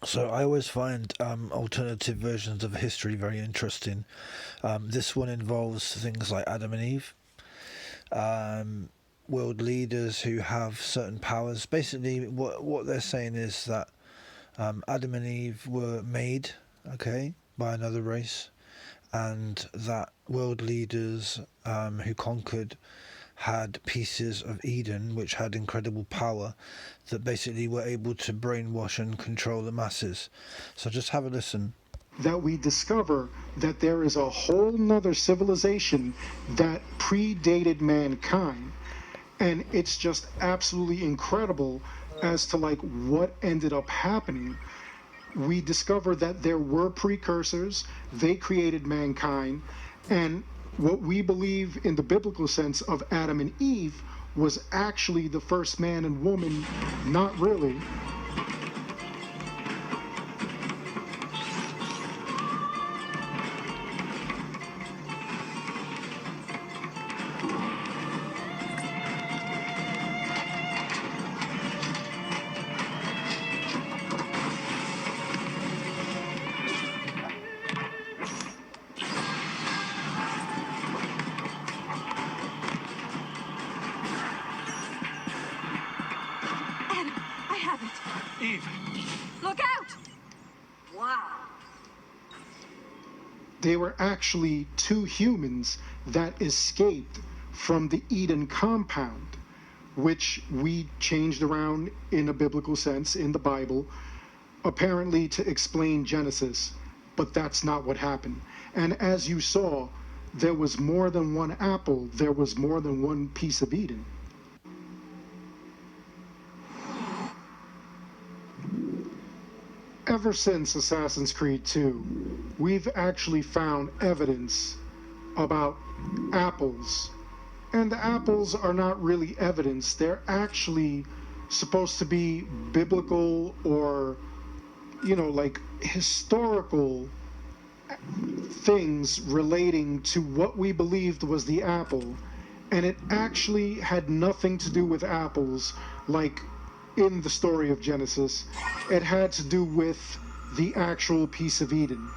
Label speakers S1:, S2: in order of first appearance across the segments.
S1: So I always find alternative versions of history very interesting. This one involves things like Adam and Eve, um, world leaders who have certain powers. Basically, what they're saying is that Adam and Eve were made, okay, by another race, and that world leaders who conquered had pieces of Eden which had incredible power that basically were able to brainwash and control the masses. So just have a listen.
S2: That we discover that there is a whole nother civilization that predated mankind. And it's just absolutely incredible as to like what ended up happening. We discover that there were precursors, they created mankind, and what we believe in the biblical sense of Adam and Eve was actually the first man and woman, not really. They were actually two humans that escaped from the Eden compound, which we changed around in a biblical sense in the Bible, apparently to explain Genesis, but that's not what happened. And as you saw, there was more than one apple, there was more than one piece of Eden. Ever since Assassin's Creed 2, we've actually found evidence about apples. And the apples are not really evidence, they're actually supposed to be biblical or, you know, like historical things relating to what we believed was the apple. And it actually had nothing to do with apples, like in the story of Genesis. It had to do with the actual piece of Eden.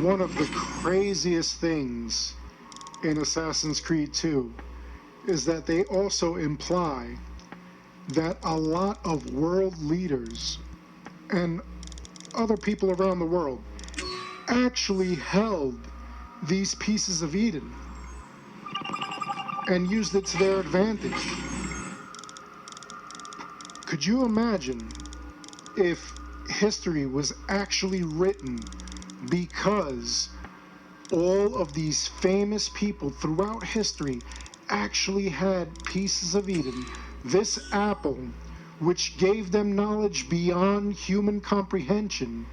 S2: One of the craziest things in Assassin's Creed 2 is that they also imply that a lot of world leaders and other people around the world actually held these pieces of Eden and used it to their advantage. Could you imagine if history was actually written because all of these famous people throughout history actually had pieces of Eden, this apple, which gave them knowledge beyond human comprehension,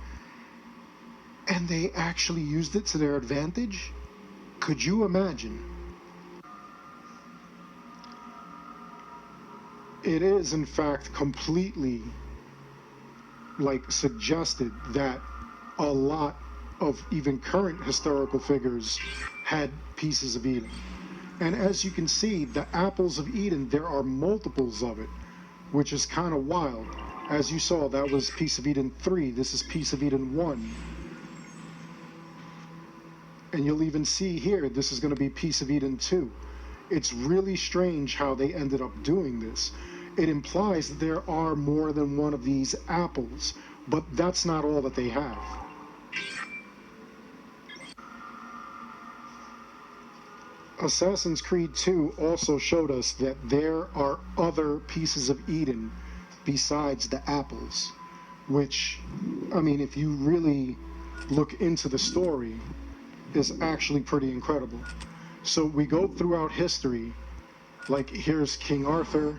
S2: and they actually used it to their advantage? Could you imagine? It is, in fact, completely suggested that a lot of even current historical figures had pieces of Eden. And as you can see, the apples of Eden, there are multiples of it, which is kind of wild. As you saw, that was piece of Eden 3. This is piece of Eden 1. And you'll even see here, this is going to be piece of Eden 2. It's really strange how they ended up doing this. It implies that there are more than one of these apples, but that's not all that they have. Assassin's Creed 2 also showed us that there are other pieces of Eden besides the apples, which, I mean, if you really look into the story, is actually pretty incredible. So we go throughout history, like here's King Arthur,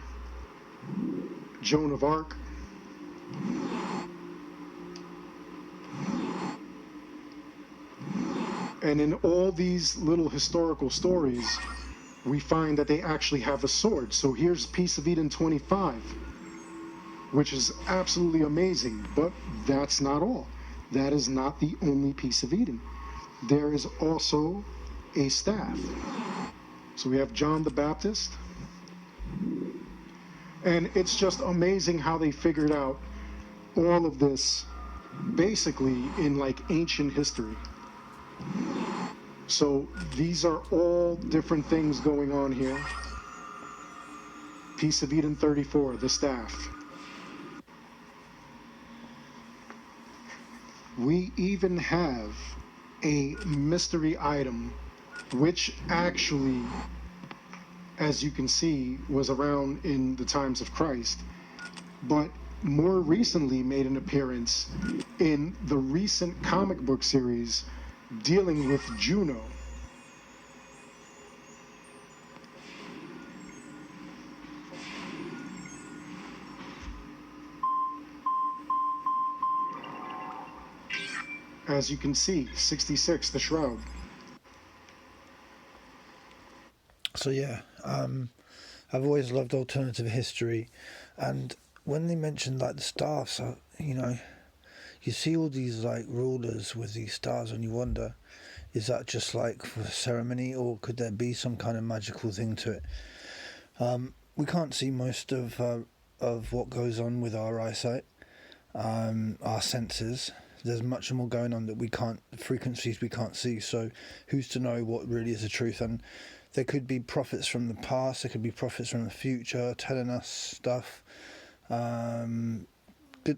S2: Joan of Arc, and in all these little historical stories, we find that they actually have a sword. So here's piece of Eden 25, which is absolutely amazing, but that's not all. That is not the only piece of Eden. There is also a staff. So we have John the Baptist. And it's just amazing how they figured out all of this basically in like ancient history. So these are all different things going on here. Piece of Eden 34, the staff. We even have a mystery item, which actually, as you can see, was around in the times of Christ, but more recently made an appearance in the recent comic book series dealing with Juno. As you can see, 66, the Shroud.
S1: So yeah, I've always loved alternative history, and when they mentioned like the stars, you see all these like rulers with these stars, and you wonder, is that just like for ceremony, or could there be some kind of magical thing to it? We can't see most of what goes on with our eyesight, our senses. There's much more going on that we can't, frequencies we can't see. So who's to know what really is the truth? And there could be prophets from the past, there could be prophets from the future telling us stuff. Good